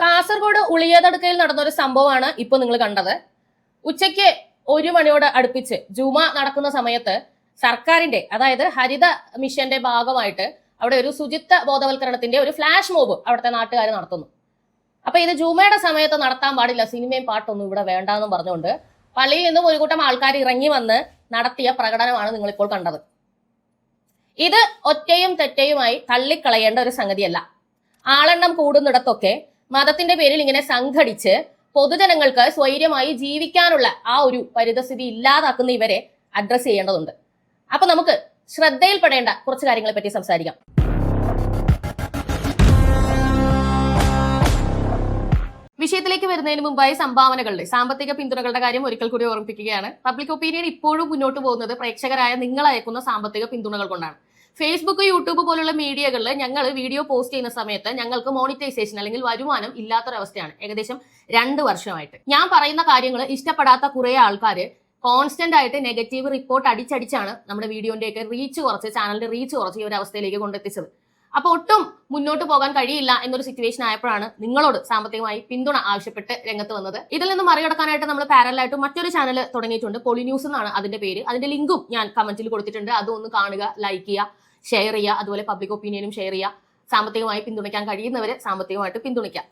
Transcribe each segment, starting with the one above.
കാസർഗോഡ് ഉളിയതടുക്കയിൽ നടന്ന ഒരു സംഭവമാണ് ഇപ്പൊ നിങ്ങൾ കണ്ടത്. ഉച്ചയ്ക്ക് 1 മണിയോട് അടുപ്പിച്ച് ജുമ നടക്കുന്ന സമയത്ത് സർക്കാരിന്റെ, അതായത് ഹരിത മിഷന്റെ ഭാഗമായിട്ട് അവിടെ ഒരു ശുചിത്വ ബോധവൽക്കരണത്തിന്റെ ഒരു ഫ്ലാഷ് മോബ് അവിടുത്തെ നാട്ടുകാർ നടത്തുന്നു. അപ്പൊ ഇത് ജുമയുടെ സമയത്ത് നടത്താൻ പാടില്ല, സിനിമയും പാട്ടൊന്നും ഇവിടെ വേണ്ടാന്നും പറഞ്ഞുകൊണ്ട് പള്ളിയിൽ നിന്നും ഒരു കൂട്ടം ആൾക്കാർ ഇറങ്ങി വന്ന് നടത്തിയ പ്രകടനമാണ് നിങ്ങളിപ്പോൾ കണ്ടത്. ഇത് ഒറ്റയും തെറ്റയുമായി തള്ളിക്കളയേണ്ട ഒരു സംഗതിയല്ല. ആളെണ്ണം കൂടുന്നിടത്തൊക്കെ മതത്തിന്റെ പേരിൽ ഇങ്ങനെ സംഘടിച്ച് പൊതുജനങ്ങൾക്ക് സ്വൈര്യമായി ജീവിക്കാനുള്ള ആ ഒരു പരിതസ്ഥിതി ഇല്ലാതാക്കുന്ന ഇവരെ അഡ്രസ് ചെയ്യേണ്ടതുണ്ട്. അപ്പൊ നമുക്ക് ശ്രദ്ധയിൽപ്പെടേണ്ട കുറച്ച് കാര്യങ്ങളെ പറ്റി സംസാരിക്കാം. വിഷയത്തിലേക്ക് വരുന്നതിന് മുമ്പായി സംഭാവനകളുടെ, സാമ്പത്തിക പിന്തുണകളുടെ കാര്യം ഒരിക്കൽ കൂടി ഓർമ്മിപ്പിക്കുകയാണ്. പബ്ലിക് ഒപ്പീനിയൻ ഇപ്പോഴും മുന്നോട്ട് പോകുന്നത് പ്രേക്ഷകരായ നിങ്ങൾ അയക്കുന്ന സാമ്പത്തിക പിന്തുണകൾ കൊണ്ടാണ്. ഫേസ്ബുക്ക്, യൂട്യൂബ് പോലുള്ള മീഡിയകളിൽ ഞങ്ങൾ വീഡിയോ പോസ്റ്റ് ചെയ്യുന്ന സമയത്ത് ഞങ്ങൾക്ക് മോണിറ്റൈസേഷൻ അല്ലെങ്കിൽ വരുമാനം ഇല്ലാത്തൊരവസ്ഥയാണ് ഏകദേശം 2 വർഷമായിട്ട്. ഞാൻ പറയുന്ന കാര്യങ്ങൾ ഇഷ്ടപ്പെടാത്ത കുറെ ആൾക്കാർ കോൺസ്റ്റന്റ് ആയിട്ട് നെഗറ്റീവ് റിപ്പോർട്ട് അടിച്ചടിച്ചാണ് നമ്മുടെ വീഡിയോന്റെയൊക്കെ റീച്ച് കുറച്ച്, ചാനലിന്റെ റീച്ച് കുറച്ച് ഈ ഒരു അവസ്ഥയിലേക്ക് കൊണ്ടെത്തിച്ചത്. അപ്പൊ ഒട്ടും മുന്നോട്ട് പോകാൻ കഴിയില്ല എന്നൊരു സിറ്റുവേഷൻ ആയപ്പോഴാണ് നിങ്ങളോട് സാമ്പത്തികമായി പിന്തുണ ആവശ്യപ്പെട്ട് രംഗത്ത് വന്നത്. ഇതിൽ നിന്ന് മറികടക്കാനായിട്ട് നമ്മൾ പാരലായിട്ട് മറ്റൊരു ചാനൽ തുടങ്ങിയിട്ടുണ്ട്. പൊളിന്യൂസ് എന്നാണ് അതിന്റെ പേര്. അതിന്റെ ലിങ്കും ഞാൻ കമന്റിൽ കൊടുത്തിട്ടുണ്ട്. അതൊന്ന് കാണുക, ലൈക്ക് ചെയ്യുക, ഷെയർ ചെയ്യുക. അതുപോലെ പബ്ലിക് ഒപ്പീനിയനും ഷെയർ ചെയ്യുക. സാമ്പത്തികമായി പിന്തുണയ്ക്കാൻ കഴിയുന്നവരെ സാമ്പത്തികമായിട്ട് പിന്തുണയ്ക്കാം.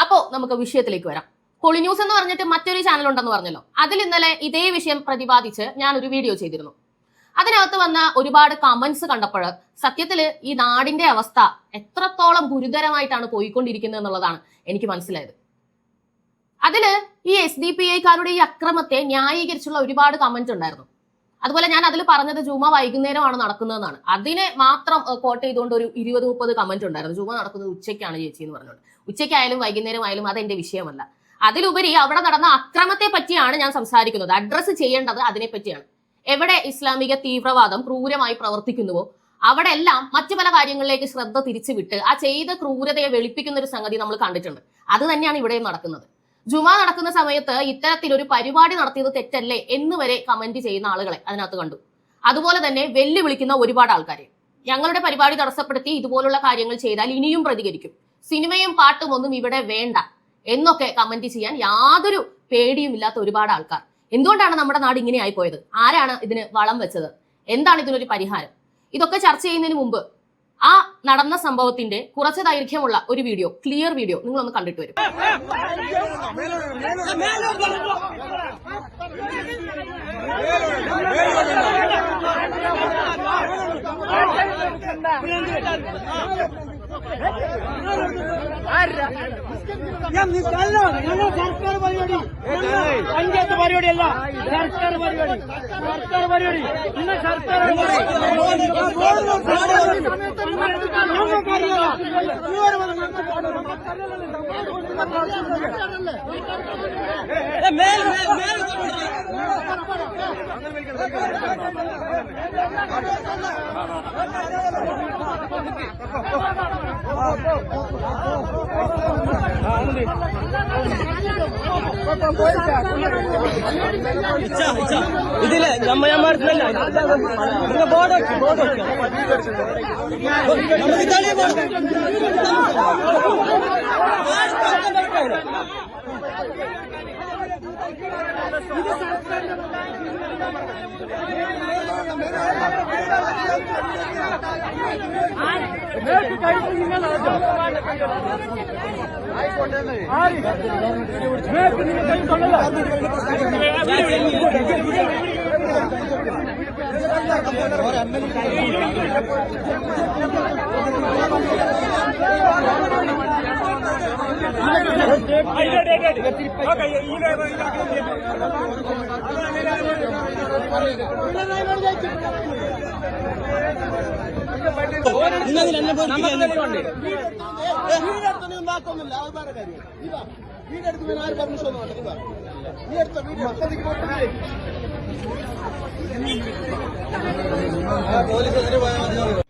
അപ്പോൾ നമുക്ക് വിഷയത്തിലേക്ക് വരാം. പൊളിന്യൂസ് എന്ന് പറഞ്ഞിട്ട് മറ്റൊരു ചാനൽ ഉണ്ടെന്ന് പറഞ്ഞല്ലോ. അതിൽ ഇന്നലെ ഇതേ വിഷയം പ്രതിപാദിച്ച് ഞാനൊരു വീഡിയോ ചെയ്തിരുന്നു. അതിനകത്ത് വന്ന ഒരുപാട് കമന്റ്സ് കണ്ടപ്പോൾ സത്യത്തിൽ ഈ നാടിന്റെ അവസ്ഥ എത്രത്തോളം ഗുരുതരമായിട്ടാണ് പോയിക്കൊണ്ടിരിക്കുന്നത് എന്നുള്ളതാണ് എനിക്ക് മനസ്സിലായത്. അതില് ഈ SDPIക്കാരുടെ ഈ അക്രമത്തെ ന്യായീകരിച്ചുള്ള ഒരുപാട് കമന്റ് ഉണ്ടായിരുന്നു. അതുപോലെ ഞാൻ അതിൽ പറഞ്ഞത് ജുമ വൈകുന്നേരമാണ് നടക്കുന്നതെന്നാണ്. അതിനെ മാത്രം കോട്ട് ചെയ്തുകൊണ്ട് ഒരു 20-30 കമന്റ് ഉണ്ടായിരുന്നു. ജുമ നടക്കുന്നത് ഉച്ചയ്ക്കാണ് ചേച്ചി എന്ന് പറഞ്ഞുകൊണ്ട്. ഉച്ചയ്ക്കായാലും വൈകുന്നേരമായാലും അതെന്റെ വിഷയമല്ല. അതിലുപരി അവിടെ നടന്ന അക്രമത്തെ പറ്റിയാണ് ഞാൻ സംസാരിക്കുന്നത്. അഡ്രസ്സ് ചെയ്യേണ്ടത് അതിനെ പറ്റിയാണ്. എവിടെ ഇസ്ലാമിക തീവ്രവാദം ക്രൂരമായി പ്രവർത്തിക്കുന്നുവോ അവിടെ എല്ലാം മറ്റു പല കാര്യങ്ങളിലേക്ക് ശ്രദ്ധ തിരിച്ചുവിട്ട് ആ ചെയ്ത ക്രൂരതയെ വെളുപ്പിക്കുന്ന ഒരു സംഗതി നമ്മൾ കണ്ടിട്ടുണ്ട്. അത് തന്നെയാണ് ഇവിടെയും നടക്കുന്നത്. ജുമാ നടക്കുന്ന സമയത്ത് ഇത്തരത്തിലൊരു പരിപാടി നടത്തിയത് തെറ്റല്ലേ എന്ന് വരെ കമന്റ് ചെയ്യുന്ന ആളുകളെ അതിനകത്ത് കണ്ടു. അതുപോലെ തന്നെ വെല്ലുവിളിക്കുന്ന ഒരുപാട് ആൾക്കാരെ, ഞങ്ങളുടെ പരിപാടി തടസ്സപ്പെടുത്തി ഇതുപോലുള്ള കാര്യങ്ങൾ ചെയ്താൽ ഇനിയും പ്രതികരിക്കും, സിനിമയും പാട്ടും ഒന്നും ഇവിടെ വേണ്ട എന്നൊക്കെ കമന്റ് ചെയ്യാൻ യാതൊരു പേടിയും ഇല്ലാത്ത ഒരുപാട് ആൾക്കാർ. എന്തുകൊണ്ടാണ് നമ്മുടെ നാട് ഇങ്ങനെ ആയിപ്പോയത്? ആരാണ് ഇതിന് വളം വെച്ചത്? എന്താണ് ഇതിനൊരു പരിഹാരം? ഇതൊക്കെ ചർച്ച ചെയ്യുന്നതിന് മുമ്പ് ആ നടന്ന സംഭവത്തിന്റെ കുറച്ച് ദൈർഘ്യമുള്ള ഒരു വീഡിയോ, ക്ലിയർ വീഡിയോ നിങ്ങളൊന്ന് കണ്ടിട്ട് വരും. സർക്കാർ പരിപാടി, പഞ്ചായത്ത് പരിപാടിയല്ല, സർക്കാർ പരിപാടി, സർക്കാർ പരിപാടി. ഇന്ന് സർക്കാർ ഇതില് ഞാൻ മനസ്സിലല്ല ബോർഡ്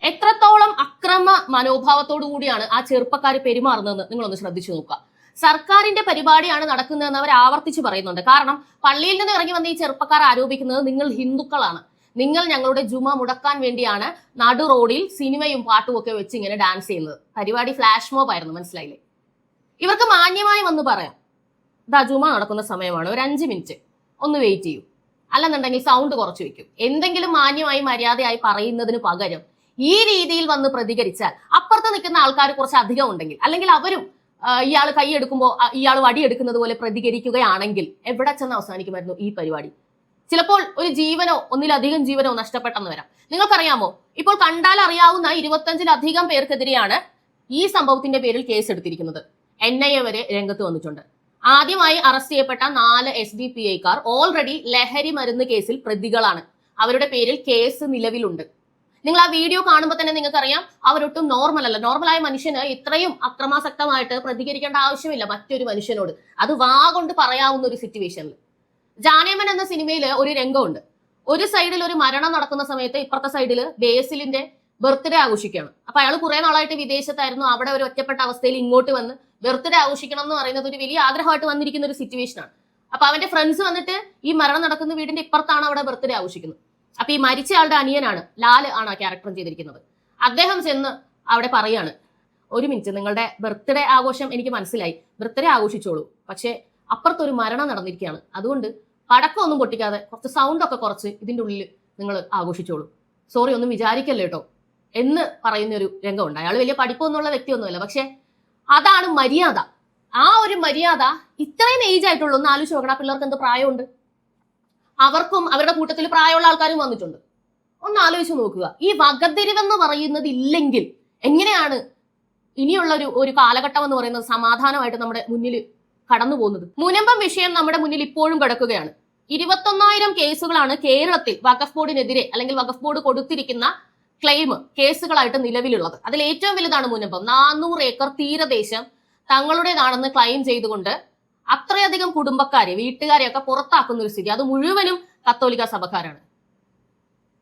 എത്രത്തോളം അക്രമ മനോഭാവത്തോടു കൂടിയാണ് ആ ചെറുപ്പക്കാർ പെരുമാറുന്നതെന്ന് നിങ്ങളൊന്ന് ശ്രദ്ധിച്ചു നോക്കുക. സർക്കാരിന്റെ പരിപാടിയാണ് നടക്കുന്നതെന്ന് അവർ ആവർത്തിച്ച് പറയുന്നുണ്ട്. കാരണം പള്ളിയിൽ നിന്ന് ഇറങ്ങി വന്ന ഈ ചെറുപ്പക്കാർ ആരോപിക്കുന്നത് നിങ്ങൾ ഹിന്ദുക്കളാണ്, നിങ്ങൾ ഞങ്ങളുടെ ജുമ മുടക്കാൻ വേണ്ടിയാണ് നടു റോഡിൽ സിനിമയും പാട്ടും ഒക്കെ വെച്ച് ഇങ്ങനെ ഡാൻസ് ചെയ്യുന്നത്. പരിപാടി ഫ്ലാഷ് മോബ് ആയിരുന്നു, മനസ്സിലായില്ലേ? ഇവർക്ക് മാന്യമായി വന്ന് പറയാം, ഇതാ ജുമ നടക്കുന്ന സമയമാണ്, ഒരു 5 മിനിറ്റ് ഒന്ന് വെയിറ്റ് ചെയ്യൂ, അല്ലെന്നുണ്ടെങ്കിൽ സൗണ്ട് കുറച്ച് വെക്കും. എന്തെങ്കിലും മാന്യമായി മര്യാദയായി പറയുന്നതിന് പകരം ഈ രീതിയിൽ വന്ന് പ്രതികരിച്ചാൽ അപ്പുറത്ത് നിൽക്കുന്ന ആൾക്കാർ കുറച്ച് അധികം ഉണ്ടെങ്കിൽ, അല്ലെങ്കിൽ അവരും ഇയാൾ കൈയെടുക്കുമ്പോൾ ഇയാൾ വടിയെടുക്കുന്നത് പോലെ പ്രതികരിക്കുകയാണെങ്കിൽ എവിടെ ചെന്ന് അവസാനിക്കുമായിരുന്നു ഈ പരിപാടി? ചിലപ്പോൾ ഒരു ജീവനോ ഒന്നിലധികം ജീവനോ നഷ്ടപ്പെട്ടെന്ന് വരാം. നിങ്ങൾക്കറിയാമോ, ഇപ്പോൾ കണ്ടാൽ അറിയാവുന്ന 25-ലധികം പേർക്കെതിരെയാണ് ഈ സംഭവത്തിന്റെ പേരിൽ കേസ് എടുത്തിരിക്കുന്നത്. NIA വരെ രംഗത്ത് വന്നിട്ടുണ്ട്. ആദ്യമായി അറസ്റ്റ് ചെയ്യപ്പെട്ട 4 SDPIക്കാർ ഓൾറെഡി ലഹരി മരുന്ന് കേസിൽ പ്രതികളാണ്. അവരുടെ പേരിൽ കേസ് നിലവിലുണ്ട്. നിങ്ങൾ ആ വീഡിയോ കാണുമ്പോൾ തന്നെ നിങ്ങൾക്കറിയാം അവരൊട്ടും നോർമൽ അല്ല. നോർമലായ മനുഷ്യന് ഇത്രയും അക്രമാസക്തമായിട്ട് പ്രതികരിക്കേണ്ട ആവശ്യമില്ല മറ്റൊരു മനുഷ്യനോട്. അത് വാ കൊണ്ട് പറയാവുന്ന ഒരു സിറ്റുവേഷനിൽ. ജാനേമൻ എന്ന സിനിമയിൽ ഒരു രംഗമുണ്ട്. ഒരു സൈഡിൽ ഒരു മരണം നടക്കുന്ന സമയത്ത് ഇപ്പുറത്തെ സൈഡിൽ ബേസിലിന്റെ ബർത്ത്ഡേ ആഘോഷിക്കുകയാണ്. അപ്പൊ അയാൾ കുറെ നാളായിട്ട് വിദേശത്തായിരുന്നു. അവിടെ ഒരു ഒറ്റപ്പെട്ട അവസ്ഥയിൽ ഇങ്ങോട്ട് വന്ന് ബർത്ത്ഡേ ആഘോഷിക്കണം എന്ന് പറയുന്നത് ഒരു വലിയ ആഗ്രഹമായിട്ട് വന്നിരിക്കുന്ന ഒരു സിറ്റുവേഷനാണ്. അപ്പൊ അവന്റെ ഫ്രണ്ട്സ് വന്നിട്ട് ഈ മരണം നടക്കുന്ന വീടിന്റെ ഇപ്പുറത്താണ് അവിടെ ബർത്ത്ഡേ ആഘോഷിക്കുന്നത്. അപ്പൊ ഈ മരിച്ച ആളുടെ അനിയനാണ്, ലാല് ആണ് ആ ക്യാരക്ടർ ചെയ്തിരിക്കുന്നത്. അദ്ദേഹം ചെന്ന് അവിടെ പറയാണ്, 1 മിനിറ്റ്, നിങ്ങളുടെ ബർത്ത്ഡേ ആഘോഷം എനിക്ക് മനസ്സിലായി, ബർത്ത്ഡേ ആഘോഷിച്ചോളൂ, പക്ഷെ അപ്പുറത്തൊരു മരണം നടന്നിരിക്കുകയാണ്, അതുകൊണ്ട് പടക്കമൊന്നും പൊട്ടിക്കാതെ കുറച്ച് സൗണ്ട് ഒക്കെ കുറച്ച് ഇതിന്റെ ഉള്ളിൽ നിങ്ങൾ ആഘോഷിച്ചോളൂ, സോറി ഒന്നും വിചാരിക്കല്ലേ കേട്ടോ എന്ന് പറയുന്ന ഒരു രംഗമുണ്ട്. അയാൾ വലിയ പഠിപ്പൊന്നുള്ള വ്യക്തിയൊന്നുമല്ല, പക്ഷെ അതാണ് മര്യാദ. ആ ഒരു മര്യാദ ഇത്രയും ഏജ് ആയിട്ടുള്ളൂ. ഒന്ന് ആലോചിച്ച് നോക്കണം, ആ പിള്ളേർക്ക് എന്ത് പ്രായമുണ്ട്? അവർക്കും അവരുടെ കൂട്ടത്തിൽ പ്രായമുള്ള ആൾക്കാരും വന്നിട്ടുണ്ട്. ഒന്ന് ആലോചിച്ച് നോക്കുക. ഈ വകതിരിവെന്ന് പറയുന്നത് ഇല്ലെങ്കിൽ എങ്ങനെയാണ് ഇനിയുള്ള ഒരു കാലഘട്ടം എന്ന് പറയുന്നത് സമാധാനമായിട്ട് നമ്മുടെ മുന്നിൽ കടന്നു പോകുന്നത്? മുനമ്പം വിഷയം നമ്മുടെ മുന്നിൽ ഇപ്പോഴും കിടക്കുകയാണ്. 21,000 കേസുകളാണ് കേരളത്തിൽ വഖഫ് ബോർഡിനെതിരെ അല്ലെങ്കിൽ വഖഫ് ബോർഡ് കൊടുത്തിരിക്കുന്ന ക്ലെയിം കേസുകളായിട്ട് നിലവിലുള്ളത്. അതിൽ ഏറ്റവും വലുതാണ് മുനമ്പം. 400 ഏക്കർ തീരദേശം തങ്ങളുടേതാണെന്ന് ക്ലെയിം ചെയ്തുകൊണ്ട് അത്രയധികം കുടുംബക്കാരെ, വീട്ടുകാരെയൊക്കെ പുറത്താക്കുന്ന ഒരു സ്ഥിതി. അത് മുഴുവനും കത്തോലിക്ക സഭക്കാരാണ്.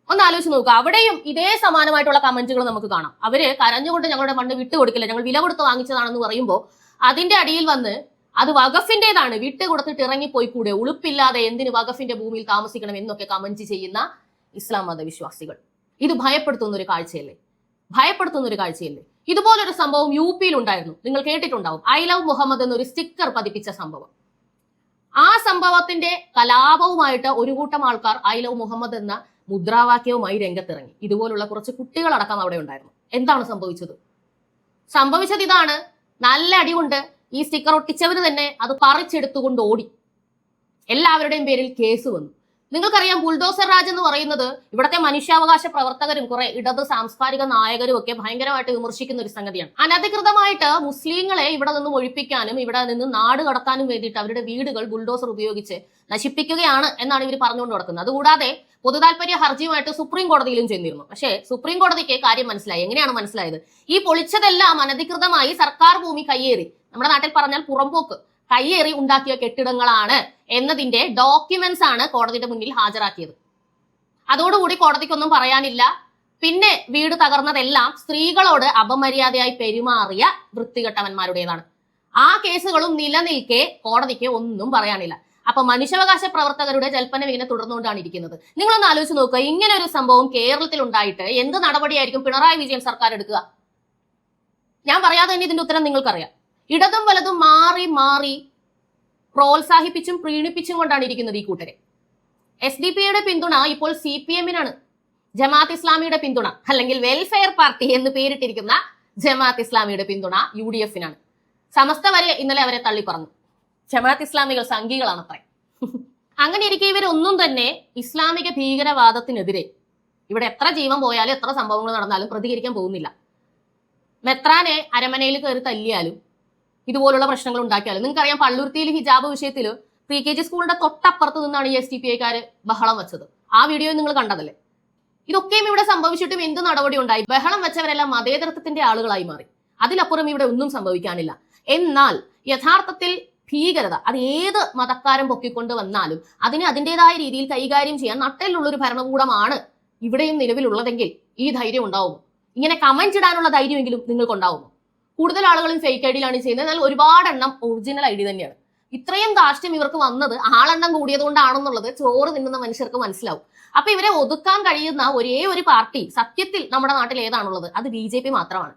ഒന്ന് ആലോചിച്ച് നോക്കുക. അവിടെയും ഇതേ സമാനമായിട്ടുള്ള കമന്റുകൾ നമുക്ക് കാണാം. അവര് കരഞ്ഞുകൊണ്ട് ഞങ്ങളുടെ മണ്ണ് വിട്ടുകൊടുക്കില്ല, ഞങ്ങൾ വില കൊടുത്ത് വാങ്ങിച്ചതാണെന്ന് പറയുമ്പോൾ അതിന്റെ അടിയിൽ വന്ന് അത് വഖഫിന്റേതാണ്, വിട്ടുകൊടുത്തിട്ട് ഇറങ്ങിപ്പോയി കൂടെ, ഉളുപ്പില്ലാതെ എന്തിന് വഖഫിന്റെ ഭൂമിയിൽ താമസിക്കണം എന്നൊക്കെ കമന്റ് ചെയ്യുന്ന ഇസ്ലാം മതവിശ്വാസികൾ. ഇത് ഭയപ്പെടുത്തുന്ന ഒരു കാഴ്ചയല്ലേ? ഭയപ്പെടുത്തുന്ന ഒരു കാഴ്ചയല്ലേ? ഇതുപോലൊരു സംഭവം UP-യിൽ ഉണ്ടായിരുന്നു, നിങ്ങൾ കേട്ടിട്ടുണ്ടാവും. ഐ ലവ് മുഹമ്മദ് എന്നൊരു സ്റ്റിക്കർ പതിപ്പിച്ച സംഭവം. ആ സംഭവത്തിന്റെ കലാപവുമായിട്ട് ഒരു കൂട്ടം ആൾക്കാർ ഐ ലവ് മുഹമ്മദ് എന്ന മുദ്രാവാക്യവുമായി രംഗത്തിറങ്ങി. ഇതുപോലുള്ള കുറച്ച് കുട്ടികളടക്കം അവിടെ ഉണ്ടായിരുന്നു. എന്താണ് സംഭവിച്ചത്? സംഭവിച്ചത് ഇതാണ്. നല്ല അടികൊണ്ട് ഈ സ്റ്റിക്കർ ഒട്ടിച്ചവര് തന്നെ അത് പറിച്ചെടുത്തുകൊണ്ട് ഓടി. എല്ലാവരുടെയും പേരിൽ കേസ് വന്നു. നിങ്ങൾക്കറിയാം, ബുൾഡോസർ രാജ് എന്ന് പറയുന്നത് ഇവിടുത്തെ മനുഷ്യാവകാശ പ്രവർത്തകരും കുറെ ഇടത് സാംസ്കാരിക നായകരും ഒക്കെ ഭയങ്കരമായിട്ട് വിമർശിക്കുന്ന ഒരു സംഗതിയാണ്. അനധികൃതമായിട്ട് മുസ്ലിങ്ങളെ ഇവിടെ നിന്നും ഒഴിപ്പിക്കാനും ഇവിടെ നിന്ന് നാട് കടത്താനും വേണ്ടിയിട്ട് അവരുടെ വീടുകൾ ബുൾഡോസർ ഉപയോഗിച്ച് നശിപ്പിക്കുകയാണ് എന്നാണ് ഇവർ പറഞ്ഞുകൊണ്ട് നടക്കുന്നത്. അതുകൂടാതെ പൊതുതാൽപര്യ ഹർജിയുമായിട്ട് സുപ്രീം കോടതിയിലും ചെന്നിരുന്നു. പക്ഷേ സുപ്രീം കോടതിക്ക് കാര്യം മനസ്സിലായി. എങ്ങനെയാണ് മനസ്സിലായത്? ഈ പൊളിച്ചതെല്ലാം അനധികൃതമായി സർക്കാർ ഭൂമി കയ്യേറി, നമ്മുടെ നാട്ടിൽ പറഞ്ഞാൽ പുറമ്പോക്ക് കയ്യേറി ഉണ്ടാക്കിയ കെട്ടിടങ്ങളാണ് എന്നതിന്റെ ഡോക്യുമെന്റ്സ് ആണ് കോടതിയുടെ മുന്നിൽ ഹാജരാക്കിയത്. അതോടുകൂടി കോടതിക്കൊന്നും പറയാനില്ല. പിന്നെ വീട് തകർന്നതെല്ലാം സ്ത്രീകളോട് അപമര്യാദയായി പെരുമാറിയ വൃത്തികെട്ടവന്മാരുടേതാണ്. ആ കേസുകളും നിലനിൽക്കെ കോടതിക്ക് ഒന്നും പറയാനില്ല. അപ്പൊ മനുഷ്യാവകാശ പ്രവർത്തകരുടെ ജൽപ്പനം ഇങ്ങനെ തുടർന്നുകൊണ്ടാണ് ഇരിക്കുന്നത്. നിങ്ങളൊന്ന് ആലോചിച്ച് നോക്കുക, ഇങ്ങനെ ഒരു സംഭവം കേരളത്തിൽ ഉണ്ടായിട്ട് എന്ത് നടപടിയായിരിക്കും പിണറായി വിജയൻ സർക്കാർ എടുക്കുക? ഞാൻ പറയാതെ തന്നെ ഇതിന്റെ ഉത്തരം നിങ്ങൾക്കറിയാം. ഇടതും വലതും മാറി മാറി പ്രോത്സാഹിപ്പിച്ചും പ്രീണിപ്പിച്ചും കൊണ്ടാണ് ഇരിക്കുന്നത് ഈ കൂട്ടരെ. SDPയുടെ പിന്തുണ ഇപ്പോൾ CPM-നാണ്. ജമാഅത്ത് ഇസ്ലാമിയുടെ പിന്തുണ, അല്ലെങ്കിൽ വെൽഫെയർ പാർട്ടി എന്ന് പേരിട്ടിരിക്കുന്ന ജമാഅത്ത് ഇസ്ലാമിയുടെ പിന്തുണ UDF-നാണ്. സമസ്ത വരെ ഇന്നലെ അവരെ തള്ളി പറഞ്ഞു. ജമാഅത്ത് ഇസ്ലാമികൾ സംഘികളാണത്രേ. അങ്ങനെ ഇരിക്കെ ഇവരൊന്നും തന്നെ ഇസ്ലാമിക ഭീകരവാദത്തിനെതിരെ ഇവിടെ എത്ര ജീവൻ പോയാലും എത്ര സംഭവങ്ങൾ നടന്നാലും പ്രതികരിക്കാൻ പോകുന്നില്ല. മെത്രാനെ അരമനയിൽ കയറി തല്ലിയാലും ഇതുപോലുള്ള പ്രശ്നങ്ങൾ ഉണ്ടാക്കിയാലും, നിങ്ങൾക്കറിയാം പള്ളുരുത്തിയിൽ ഹിജാബ് വിഷയത്തിൽ PKG സ്കൂളിന്റെ തൊട്ടപ്പുറത്ത് നിന്നാണ് ഈ SDPIക്കാര് ബഹളം വെച്ചത്. ആ വീഡിയോ നിങ്ങൾ കണ്ടതല്ലേ? ഇതൊക്കെയും ഇവിടെ സംഭവിച്ചിട്ടും എന്ത് നടപടി ഉണ്ടായി? ബഹളം വെച്ചവരെല്ലാം മതേതരത്വത്തിന്റെ ആളുകളായി മാറി. അതിലപ്പുറം ഇവിടെ ഒന്നും സംഭവിക്കാനില്ല. എന്നാൽ യഥാർത്ഥത്തിൽ ഭീകരത അത് ഏത് മതക്കാരൻ പൊക്കിക്കൊണ്ട് വന്നാലും അതിനെ അതിൻ്റെതായ രീതിയിൽ കൈകാര്യം ചെയ്യാൻ നട്ടലുള്ളൊരു ഭരണകൂടമാണ് ഇവിടെയും നിലവിലുള്ളതെങ്കിൽ ഈ ധൈര്യം ഉണ്ടാവുമോ? ഇങ്ങനെ കമന്റ് ഇടാനുള്ള ധൈര്യമെങ്കിലും നിങ്ങൾക്കുണ്ടാവുമോ? കൂടുതൽ ആളുകളും ഫേക്ക് ഐഡിയിലാണ് ചെയ്യുന്നത്. എന്നാൽ ഒരുപാട് എണ്ണം ഒറിജിനൽ ഐഡി തന്നെയാണ്. ഇത്രയും ധാർഷ്ട്യം ഇവർക്ക് വന്നത് ആളെണ്ണം കൂടിയത് കൊണ്ടാണെന്നുള്ളത് ചോറ് തിന്നുന്ന മനുഷ്യർക്ക് മനസ്സിലാവും. അപ്പൊ ഇവരെ ഒതുക്കാൻ കഴിയുന്ന ഒരേ ഒരു പാർട്ടി സത്യത്തിൽ നമ്മുടെ നാട്ടിൽ ഏതാണുള്ളത്? അത് BJP മാത്രമാണ്.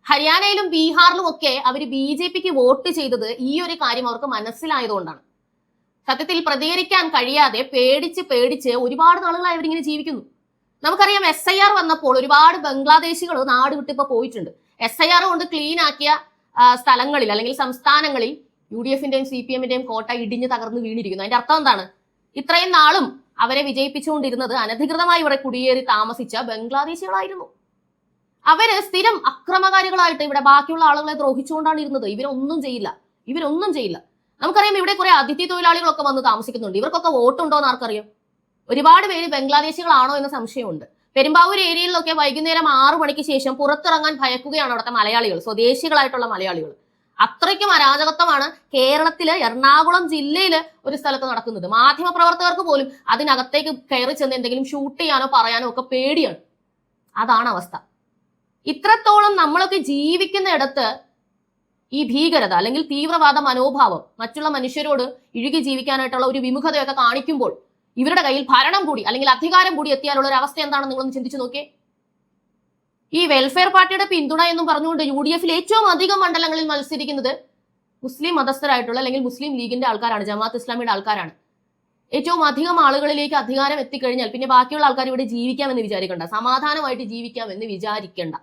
ഹരിയാനയിലും ബീഹാറിലും ഒക്കെ അവർ BJPക്ക് വോട്ട് ചെയ്തത് ഈ ഒരു കാര്യം അവർക്ക് മനസ്സിലായതുകൊണ്ടാണ്. സത്യത്തിൽ പ്രതികരിക്കാൻ കഴിയാതെ പേടിച്ച് ഒരുപാട് നാളുകളായി അവരിങ്ങനെ ജീവിക്കുന്നു. നമുക്കറിയാം SIR വന്നപ്പോൾ ഒരുപാട് ബംഗ്ലാദേശികൾ നാട് വിട്ടിപ്പോ പോയിട്ടുണ്ട്. SIR കൊണ്ട് ക്ലീൻ ആക്കിയ സ്ഥലങ്ങളിൽ അല്ലെങ്കിൽ സംസ്ഥാനങ്ങളിൽ UDFന്റെയും CPMന്റെയും കോട്ട ഇടിഞ്ഞ് തകർന്ന് വീണിരിക്കുന്നു. അതിന്റെ അർത്ഥം എന്താണ്? ഇത്രയും നാളും അവരെ വിജയിപ്പിച്ചുകൊണ്ടിരുന്നത് അനധികൃതമായി ഇവിടെ കുടിയേറി താമസിച്ച ബംഗ്ലാദേശികളായിരുന്നു. അവര് സ്ഥിരം അക്രമകാരികളായിട്ട് ഇവിടെ ബാക്കിയുള്ള ആളുകളെ ദ്രോഹിച്ചുകൊണ്ടാണ് ഇരുന്നത്. ഇവരൊന്നും ചെയ്യില്ല. നമുക്കറിയാം ഇവിടെ കുറെ അതിഥി തൊഴിലാളികളൊക്കെ വന്ന് താമസിക്കുന്നുണ്ട്. ഇവർക്കൊക്കെ വോട്ടുണ്ടോ എന്ന് ആർക്കറിയാം? ഒരുപാട് പേര് ബംഗ്ലാദേശികളാണോ എന്ന സംശയമുണ്ട്. പെരുമ്പാവൂർ ഏരിയയിലൊക്കെ വൈകുന്നേരം 6 മണിക്ക് ശേഷം പുറത്തിറങ്ങാൻ ഭയക്കുകയാണ് അവിടുത്തെ മലയാളികൾ, സ്വദേശികളായിട്ടുള്ള മലയാളികൾ. അത്രയ്ക്കും അരാജകത്വമാണ് കേരളത്തില് എറണാകുളം ജില്ലയില് ഒരു സ്ഥലത്ത് നടക്കുന്നത്. മാധ്യമപ്രവർത്തകർക്ക് പോലും അതിനകത്തേക്ക് കയറി ചെന്ന് എന്തെങ്കിലും ഷൂട്ട് ചെയ്യാനോ പറയാനോ ഒക്കെ പേടിയാണ്. അതാണ് അവസ്ഥ. ഇത്രത്തോളം നമ്മളൊക്കെ ജീവിക്കുന്ന ഇടത്ത് ഈ ഭീകരത അല്ലെങ്കിൽ തീവ്രവാദ മനോഭാവം, മറ്റുള്ള മനുഷ്യരോട് ഇഴുകി ജീവിക്കാനായിട്ടുള്ള ഒരു വിമുഖതയൊക്കെ കാണിക്കുമ്പോൾ ഇവരുടെ കയ്യിൽ ഭരണം കൂടി അല്ലെങ്കിൽ അധികാരം കൂടി എത്തിയാലുള്ള ഒരു അവസ്ഥ എന്താണെന്ന് നിങ്ങളൊന്ന് ചിന്തിച്ചു നോക്കിയേ. ഈ വെൽഫെയർ പാർട്ടിയുടെ പിന്തുണ എന്നും പറഞ്ഞുകൊണ്ട് UDFൽ ഏറ്റവും അധികം മണ്ഡലങ്ങളിൽ മത്സരിക്കുന്നത് മുസ്ലിം മതസ്ഥരായിട്ടുള്ള അല്ലെങ്കിൽ മുസ്ലിം ലീഗിന്റെ ആൾക്കാരാണ്, ജമാഅത്ത് ഇസ്ലാമിയുടെ ആൾക്കാരാണ്. ഏറ്റവും അധികം ആളുകളിലേക്ക് അധികാരം എത്തിക്കഴിഞ്ഞാൽ പിന്നെ ബാക്കിയുള്ള ആൾക്കാർ ഇവിടെ ജീവിക്കാമെന്ന് വിചാരിക്കണ്ട, സമാധാനമായിട്ട് ജീവിക്കാമെന്ന് വിചാരിക്കണ്ട.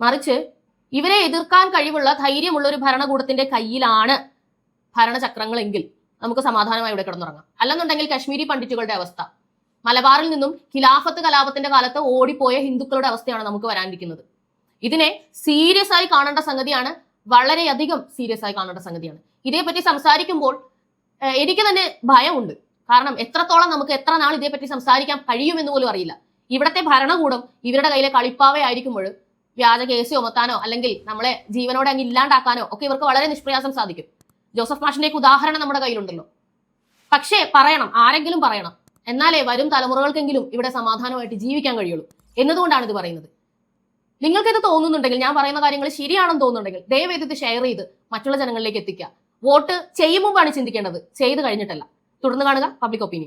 മറിച്ച് ഇവരെ എതിർക്കാൻ കഴിവുള്ള ധൈര്യമുള്ള ഒരു ഭരണകൂടത്തിന്റെ കയ്യിലാണ് ഭരണചക്രങ്ങളെങ്കിൽ നമുക്ക് സമാധാനമായി ഇവിടെ കിടന്നുറങ്ങാം. അല്ലെന്നുണ്ടെങ്കിൽ കശ്മീരി പണ്ഡിറ്റുകളുടെ അവസ്ഥ, മലബാറിൽ നിന്നും ഖിലാഫത്ത് കലാപത്തിന്റെ കാലത്ത് ഓടിപ്പോയ ഹിന്ദുക്കളുടെ അവസ്ഥയാണ് നമുക്ക് വരാനിരിക്കുന്നത്. ഇതിനെ സീരിയസ് ആയി കാണേണ്ട സംഗതിയാണ്, വളരെയധികം സീരിയസ് ആയി കാണേണ്ട സംഗതിയാണ്. ഇതേപ്പറ്റി സംസാരിക്കുമ്പോൾ എനിക്ക് തന്നെ ഭയമുണ്ട്. കാരണം എത്രത്തോളം നമുക്ക് എത്ര നാൾ ഇതേപ്പറ്റി സംസാരിക്കാൻ കഴിയുമെന്ന് പോലും അറിയില്ല. ഇവിടത്തെ ഭരണകൂടം ഇവരുടെ കയ്യിലെ കളിപ്പാവയായിരിക്കുമ്പോൾ വ്യാജ കേസ് ചുമത്താനോ അല്ലെങ്കിൽ നമ്മളെ ജീവനോടെ അങ്ങ് ഇല്ലാണ്ടാക്കാനോ ഒക്കെ ഇവർക്ക് വളരെ നിഷ്പ്രയാസം സാധിക്കും. ജോസഫ് മാഷിന്റെയൊക്കെ ഉദാഹരണം നമ്മുടെ കയ്യിലുണ്ടല്ലോ. പക്ഷേ പറയണം, ആരെങ്കിലും പറയണം, എന്നാലേ വരും തലമുറകൾക്കെങ്കിലും ഇവിടെ സമാധാനമായിട്ട് ജീവിക്കാൻ കഴിയുള്ളൂ എന്നതുകൊണ്ടാണ് ഇത് പറയുന്നത്. നിങ്ങൾക്കിത് തോന്നുന്നുണ്ടെങ്കിൽ, ഞാൻ പറയുന്ന കാര്യങ്ങൾ ശരിയാണെന്ന് തോന്നുന്നുണ്ടെങ്കിൽ ദയവേത് ഇത് ഷെയർ ചെയ്ത് മറ്റുള്ള ജനങ്ങളിലേക്ക് എത്തിക്കുക. വോട്ട് ചെയ്യും മുമ്പാണ് ചിന്തിക്കേണ്ടത്, ചെയ്ത് കഴിഞ്ഞിട്ടല്ല. തുടർന്ന് കാണുക പബ്ലിക് ഒപ്പീനിയൻ.